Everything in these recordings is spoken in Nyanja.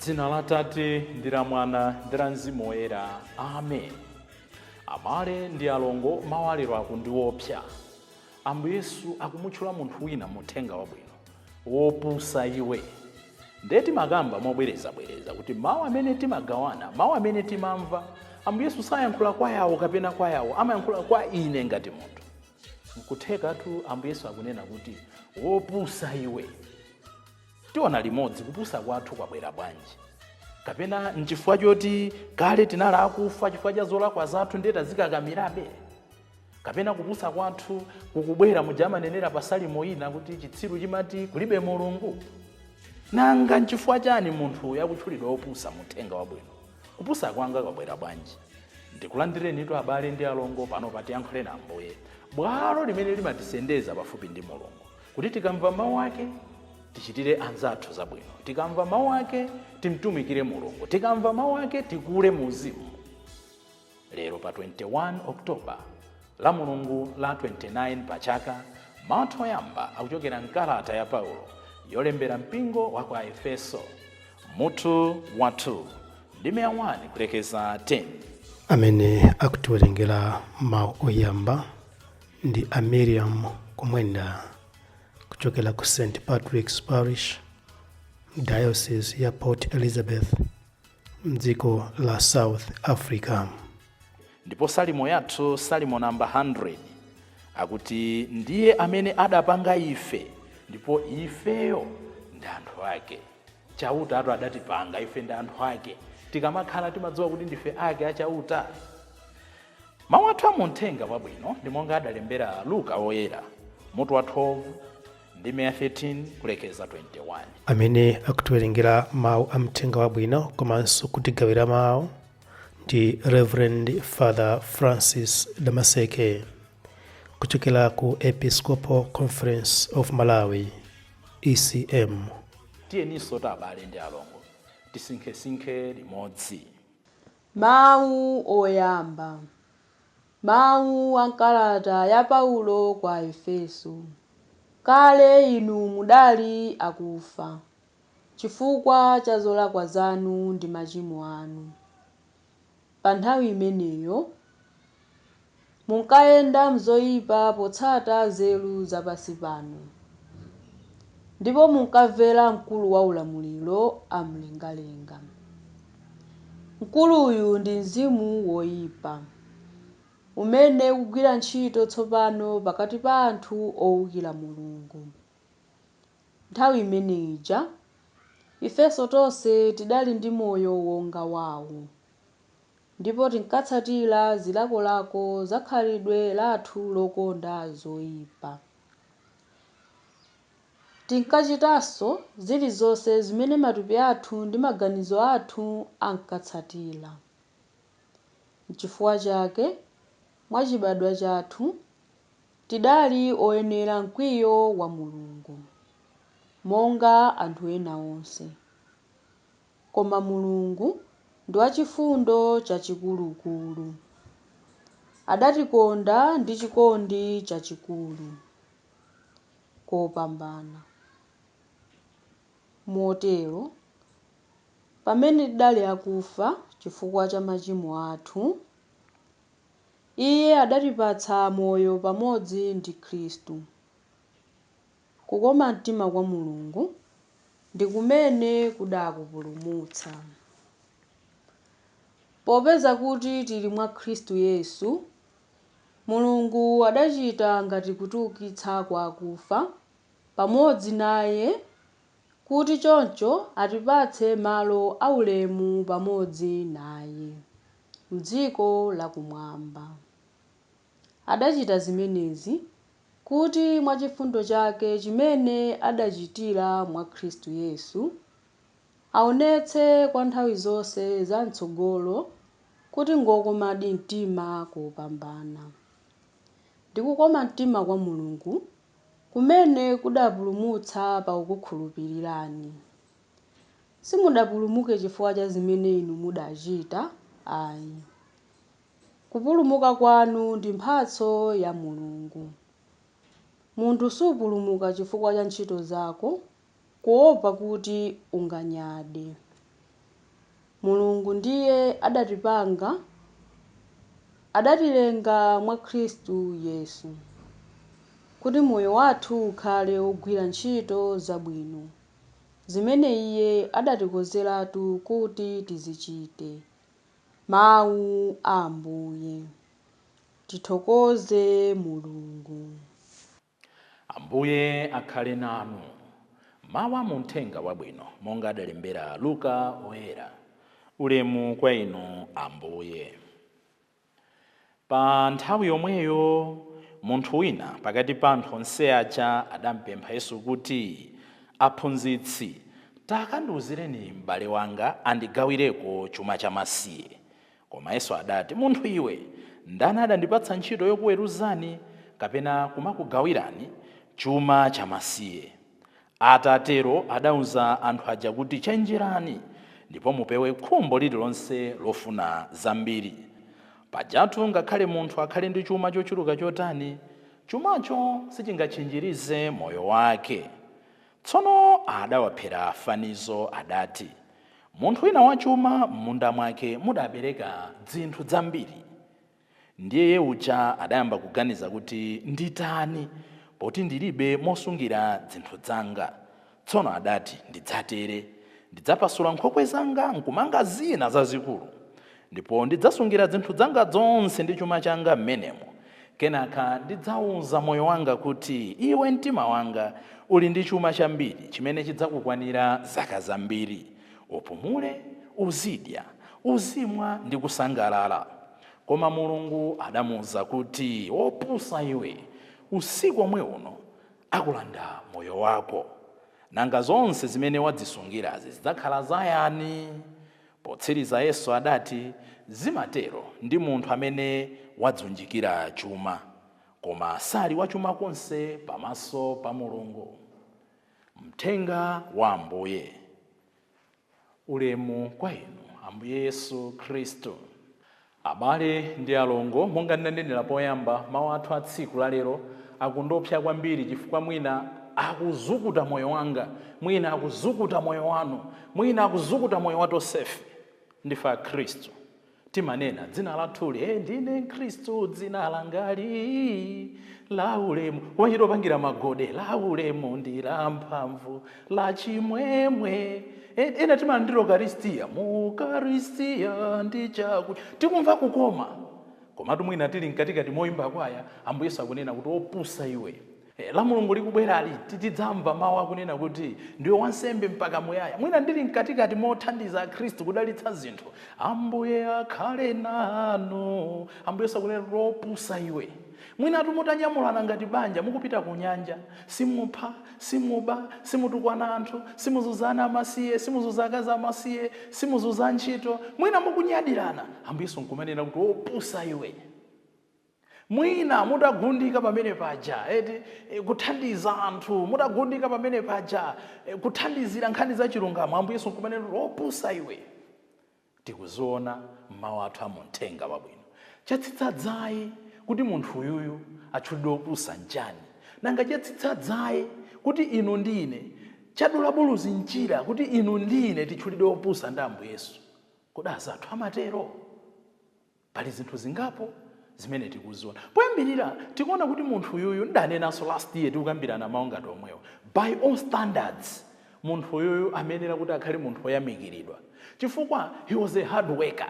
Dzina la Tate ndi la Mwana ndi la Mzimu Woyera. Amen. Amale ndi alongo mawaliro ako ndi wopsa. Ambuye Yesu akumutchula munthu wina muthenga wabwino. Wopusa iwe. Ndeti magamba mobwereza kuti mawu amene timagawana, mawu amene timamva, Ambuye Yesu sayankhula kwa yawo kapena kwa yawo, amayankhula kwa ine ngati munthu. Nkuthekatu Ambuye Yesu akunena kuti wopusa iwe. Tiona limodzi kupusa kwathu kwabwera bwanji. Kapena nchifukwa choti kale tinali akufa chifukwa cha zolakwa zathu ndeta zikakamirabe. Kapena kupusa kwathu kukubwera mujamanenera pasalimo ina kuti chitsiru chimati kulibe mulungu. Nanga nchifukwa chani munthu yakutchulidwa wopusa muthenga wabwino? Kupusa kwanga kwabwera bwanji. Ndikulandireni tu abale ndi alongo pano patiyankhule na Ambuye. Bwalo limene limatisendeza pafupi ndi Mulungu. Kuti tikamva mawu ake tichitire anzathu zabwino. Tikamva mawu ake timtumikire Mulungu. Tikamva mawu ake tikule mu uzimu. Lero pa 21 Oktoba la Mulungu la 29 Pachaka, mawu oyamba akuchokera mkalata ya Paulo yolembera mpingo wa kwa Efeso, mutu wa 2 ndime ya 1 kulekeza 10. Amene akutiwerengera mawu oyamba ndi Miriam Kumwenda kuchokera ku St. Patrick's Parish, Diocese ya Port Elizabeth, mdziko la South Africa. Ndipo salimo yathu, salimo namba 100, akuti ndiye amene adapanga ife, ndipo ifeyo ndi anthu ake. Chauta atu adatipanga ife ndi anthu ake. Tikamakhala timadziwa kuti ndife ake achauta. Mawu athu amuthenga wabwino ndi monga adalembera Luka woyera, mutu wa 12 ndime ya 13 kulekeza 21. Amene akutiwerengera mawu amthenga wabwino komanso kutigawira mawu ndi Reverend Father Francis Damaseke kuchokera ku Episcopal Conference of Malawi, ECM. Tiyeniso ta abale ndi alongo tisinkhesinkhe limodzi. Mawu oyamba. Mawu ankalata ya Paulo kwa Efeso. Kale inu mudali akufa chifukwa cha zolakwa zanu ndi machimo anu. Pa nthawi imeneyo munkayenda mzoyipa potsata nzeru zapansi pano, ndipo munkamvera mkulu wa ulamuliro amlengalenga. Mkuluyu ndi mzimu woyipa umene ukugwira ntchito tsopano pakati pa anthu owukira Mulungu. Nthawi imeneyi ija ifenso tonse tidali ndi moyo wonga wawo, ndipo tinkatsatira zilakolako za khalidwe lathu lokonda zoyipa. Tinkachitanso zilizonse zimene matupi athu ndi maganizo athu ankatsatira. N'chifukwa chake mwachibadwa chathu tidali oyenera mkwiyo wa Mulungu, monga anthu ena onse. Koma Mulungu ndi wachifundo chachikulukulu. Adatikonda ndi chikondi chachikulu kopambana. Motero, pamene tidali akufa chifukwa cha machimo athu, Iye adatipatsa moyo pamodzi ndi Khristu. Kukoma mtima kwa Mulungu ndi kumene kudakupulumutsa. Popeza kuti tili mwa Khristu Yesu, Mulungu adachita ngati kutiukitsa kwa akufa pamodzi naye, kuti choncho atipatse malo aulemu pamodzi naye m'dziko lakumwamba. Adachita zimenezi kuti mwachifundo chake chimene adachitira mwa Khristu Yesu, aonetse kwa nthawi zonse za mtsogolo kuti ngokomadi mtima kopambana. Ndi kukoma mtima kwa Mulungu kumene kudapulumutsa pa kukukhulupirirani. Simudapulumuke chifukwa cha zimene inu mudachita, ayi. Kupulumuka kwanu ndi mphatso ya Mulungu. Munthu supulumuka chifukwa cha ntchito zako, kuopa kuti unganyade. Mulungu ndiye adatilenga mwa Khristu Yesu kuti moyo wathu ukhale ogwira ntchito zabwino zimene Iye adatikonzeratu kuti tizichite. Mawu a Ambuye. Tithokoze Mulungu. Ambuye akhale nanu. Mawu a Uthenga Wabwino monga adalembera Luka woyera. Ulemu kwa inu Ambuye. Pa nthawi yomweyo munthu wina pakati pa anthu onse aja adampempha Yesu kuti, aphunzitsi, takandiwuzireni m'bale wanga andigawireko chuma chamasiye. Koma Yesu adati, munthu iwe, ndani adandipatsa ntchito yokuweruzani kapena kumakugawirani chuma chamasiye? Atatero adawuza anthu aja kuti, chenjerani ndipo mupewe khumbo lililonse lofuna zambiri. Pajatu ngakhale munthu akhale ndi chuma chochuluka chotani, chumacho sichingatchinjirize moyo wake. Tsono adawaphera fanizo adati, munthu wina wachuma m'munda mwake mudabereka zinthu zambiri. Ndiye uja adayamba kuganiza kuti nditani poti ndilibe mosungira zinthu zanga. Tsono adati, ndidzatere, ndidzapasula nkhokwe zanga nkumanga zina zazikulu, ndipo ndidzasungira zinthu zanga zonse ndi chuma changa m'menemo. Kenaka ndidzawuza moyo wanga kuti, iwe mtima wanga uli ndi chuma chambiri chimene chidzakukwanira zaka zambiri. Upumule, uzidya, uzimwa ndi kusangalala. Koma Mulungu adamuwuza kuti, opusa iwe, usiku omwe uno akulanda moyo wako. Nanga zonse zimene wadzisungirazi zidzakhala zayani? Potsiriza Yesu adati, zimatero ndi munthu amene wadzunjikira chuma, koma sali wachuma konse pamaso pa Mulungu. Mthenga wa Ambuye. Ulemu kwa inu Ambuye Yesu Khristu. Abale ndi alongo, monga ndinanenera poyamba, mawu athu a tsiku la lero akundopsa kwambiri chifukwa mwina akuzukuta moyo wanga, mwina akuzukuta moyo wanu, mwina akuzukuta moyo wa tonsefe. Ndife a Khristu. Timanena dzina lathuli, ndine Khristu dzina langali la ulemu. Koma chitopangira magode, la ulemu ndi la mphamvu la chimwemwe. Ena timanena Eucharistia, Eucharistia ndi chakudya. Tikumva kukoma. Koma mwina tili mkatikati moyimba kwaya, Ambuye Yesu akunena kuti, opusa iwe. La Mulungu likubwera liti tidzamva mawu akunena kuti ndiwe wansembe mpaka muyaya. Mwina ndili mkatikati mothandiza Khristu kudalitsa zinthu. Ambuye akhale nanu. Ambuye Yesu akunena kuti, opusa iwe. Mwina mutanyamulana ngati banja mukupita ku nyanja, simupha, simuba, simutukwana anthu, simuzuzana amasiye, simuzuza akazi amasiye, simuzuza ntchito. Mwina mukunyadirana. Ambuye Yesu nkumanena kuti, opusa iwe. Mwina mudagundika pamene paja kuthandiza anthu, mudagundika pamene paja kuthandizira nkhani za chilungamo. Ambuye Yesu nkumanena kuti, opusa iwe. Tikuziona mawu athu a Uthenga Wabwino. Chatsitsadzayi kuti munthu uyuyu atchulidwe opusa njani? Nanga chatsitsadzayi kuti inu ndine chadula buluzi njira kuti inu ndine titchulidwe opusa ndi Ambuye Yesu? Kodi azathu amatero? Pali zinthu zingapo zimene tikuziona. Poyambirira tikuona kuti munthu uyuyu, ndanenanso last year tikukambirana mawu ngati omwewo, by all standards munthu uyuyu amenera kuti akhale munthu oyamikiridwa chifukwa he was a hard worker.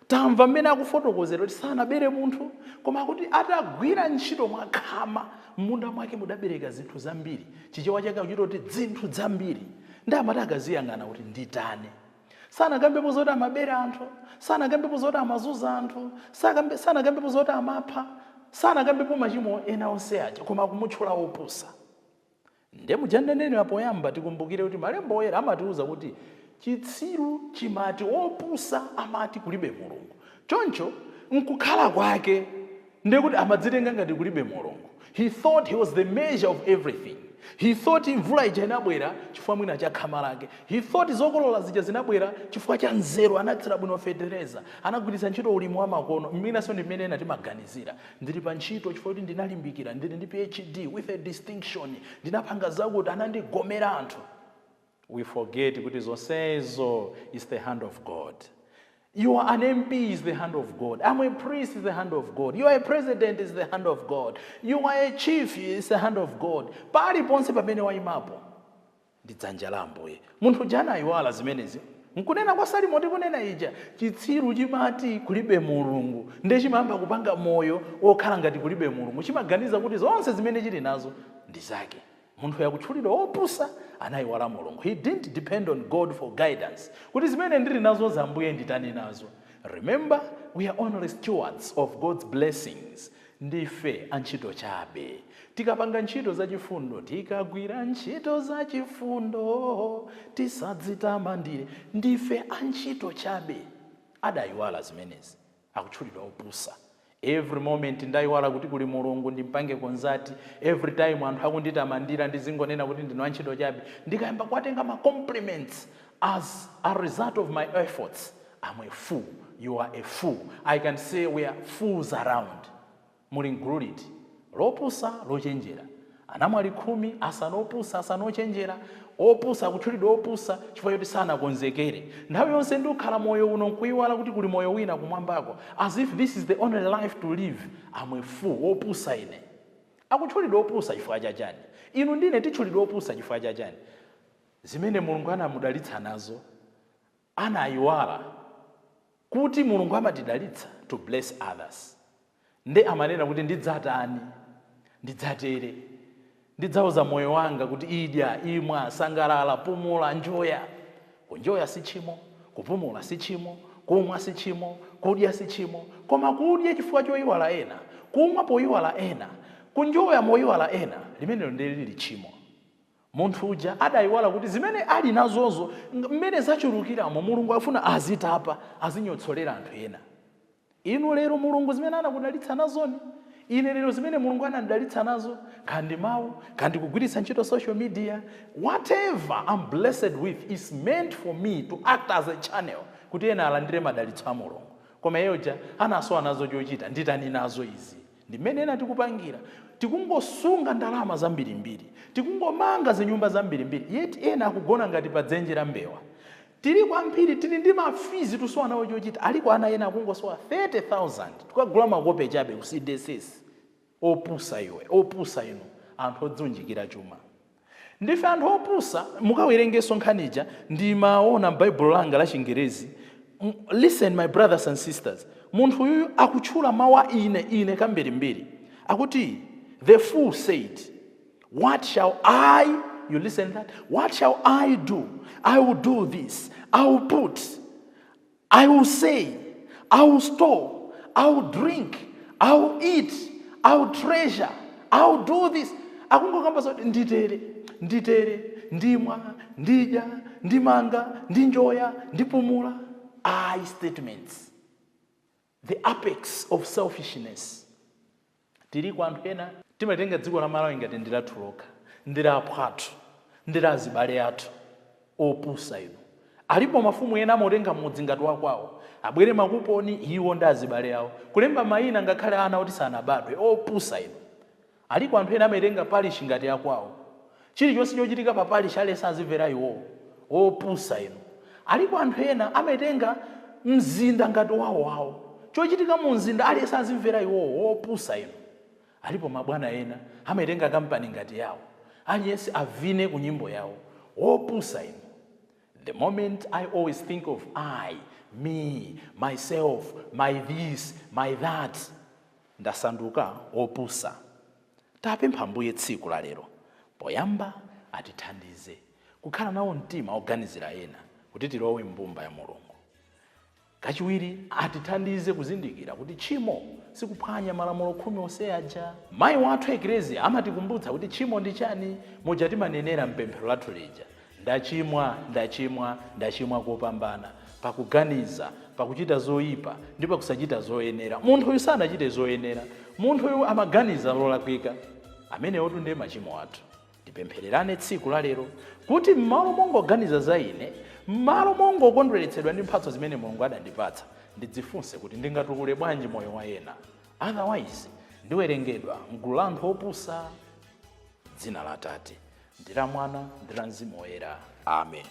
Tamva mmene akufotokozera kuti sanabere munthu, koma kuti atagwira ntchito mwakhama, m'munda mwake mudabereka zinthu zambiri. Chichewa chake akuchita kuti zinthu zambiri. Ndi amati akaziyang'ana kuti nditane. Sanakambepo zoti amabere anthu, sanakambepo zoti amazuza anthu, sanakambepo zoti amapha, sanakambepo machimo ena onse aja, koma kumutchula opusa. Ndiye mujanenenera poyamba tikumbukire kuti Malemba Oyera amatiuza kuti chitsiru chimati opusa amati kulibe Mulungu. Choncho nkukhala kwake ndiye kuti amadzitenga ngati kulibe Mulungu. He thought he was the measure of everything. He thought mvula ija inabwera chifukwa mwina cha khama lake. He thought zokolola zija zinabwera chifukwa cha nzeru, anatsira bwino fetereza, anagwiritsa ntchito ulimi wa makono. Mwina so ndimene ena timaganizira, ndili pa ntchito chifukwa kuti ndinalimbikira, ndili ndi PhD with a distinction, ndinapanga zakuti anandigomera anthu. we forget kuti zonsezo is the hand of God. You are an MP, is the hand of God. I'm a priest, is the hand of God. You are a president, is the hand of God. You are a chief, is the hand of God. Pali ponse pamene waimapo ndi dzanja la Ambuye. Munthu jana ayiwala zimenezi. Nkunena kwa Salimo tikunena ija, chitsiru chimati kulibe mulungu. Nde chimamba kupanga moyo okhala ngati kulibe mulungu. Chimaganiza kuti zonse zimene chili nazo ndi zake. Munthu yakutchulidwa opusa anayiwala mulungu. He didn't depend on God for guidance. Kuti zimene ndili nazo za Ambuye nditani nazo. Remember, we are only stewards of God's blessings. Ndife antchito chabe. Tikapanga ntchito za chifundo, tikagwira ntchito za chifundo, tisadzitamandire. Ndife antchito chabe. Adayiwala zimenezi. Akutchulidwa opusa. Every moment ndayiwala kuti kuli mulungu ndimpange konzati. Every time anthu akunditamandira ndizingonena kuti ndino antchito chabe. Ndikayamba kwatenga ma compliments as a result of my efforts. I'm a fool. You are a fool. I can say we are fools around. Mulinguliti. Lopusa lochenjera. Anamwali 10 asanopusa asanochenjera. Opusa kutchulidwa opusa chifukwa choti sanakonzekere. Nthawi yonse ndikhala moyo uno nkuyiwala kuti kuli moyo wina kumwambako. As if this is the only life to live. I'm a fool. Opusa ine. Akutchulidwa opusa chifukwa chachani. Inu ndine titchulidwa opusa chifukwa chachani. Zimene Mulungu anamudalitsa nazo anayiwala kuti Mulungu amatidalitsa to bless others. Nde amanena kuti ndidzatani, ndidzatere, ndidzauza moyo wanga kuti idya, imwa, sangalala, pumula, njoya. Kunjoya si chimo, kupumula si chimo, kumwa si chimo, kudya si chimo. Koma kudya chifukwa choyiwala ena, kumwa poyiwala ena, kunjoya moyiwala ena, limenelo ndilili chimo. Munthu uja adayiwala kuti zimene ali nazozo, mmene zachulukiramo Mulungu afuna azitapa, azinyotsolera anthu ena. Inu lero Mulungu zimene anakudalitsa nazoni. Ine lero zimene Mulungu anandalitsa nazo, kandi mawu, kandi kugwiritsa ntchito social media, whatever I'm blessed with is meant for me to act as a channel kuti ena alandire madalitso a Mulungu. Koma yeyoja anasowa nazo chochita, nditani nazo izi. Ndimene ena tikupangira, tikungosunga ndalama zambirimbiri, tikungomanga zinyumba zambirimbiri, yeti ena akugona ngati pa dzenje la mbewa. Tili kwambiri tili ndi mafizi tusowa nawo chochita, aliko ana ena akungosowa 30,000 tukagula makope chabe ku CDCs. Opusa iwe, opusa inu, anthu odzunjikira chuma. Ndife anthu opusa, mukawerengeso nkhanija, ndimaona m'Bible langa la Chingerezi. Listen my brothers and sisters, munthu uyu akutchula mawa ine kambirimbiri. Akuti, the fool said, what shall I, you listen to that, what shall I do? I will do this, I will put, I will say, I will store, I will drink, I will eat, I will treasure, I will do this. Akungokamba so nditere, ndimwa, ndidya, ndimanga, ndinjoya, ndipumula. I statements. The apex of selfishness. Tiri kwa anthu ena timatenga dziko la Malawi ngati ndilathuloka, ndiraphwatu, ndirazibale athu, opusa inu. Alipo mafumu ena amotenga mudzi ngati wakwawo, abwere makuponi iwo ndi azibale awo, kulemba mayina ngakhale ana oti sanabadwe, opusa inu. Aliko anthu ena amatenga parish ngati yakwawo, chilichonse chochitika pa parish alesa azimvera iwo, opusa inu. Aliko anthu ena amatenga mzinda ngati wawo, chochitika mu mzinda alesa azimvera iwo, opusa inu. Alipo mabwana ena amatenga kampani ngati yawo, aliyense avine ku nyimbo yawo, opusa inu. The moment I always think of I, me, myself, my this, my that, ndasanduka opusa. Tapempha Ambuye tsiku la lero, poyamba atithandize kukhala nawo mtima oganizira ena kuti tilowe mbumba ya Mulungu. Kachiwiri atithandize kuzindikira kuti tchimo sikuphwanya malamulo 10 onse aja. Mayi wathu Eklezia amatikumbutsa kuti tchimo ndi chani, moja timanenera mpemphero lathu lija. Ndachimwa kopambana, pakuganiza, pakuchita zoyipa, ndi pakusachita zoyenera. Munthu uyu sanachite zoyenera, munthu uyu amaganiza lolakwika. Amene otu ndiye machimo athu. Tipemphererane tsiku la lero kuti mmalo mongoganiza za ine, mmalo mongokondweretsedwa ndi mphatso zimene Mulungu adandipatsa, ndidzifunse kuti ndingatukule bwanji moyo wa ena. Otherwise, ndiwerengedwa m'gulu la anthu opusa. Dzina la Atate, ndi la Mwana, ndi la Mzimu Woyera. amen.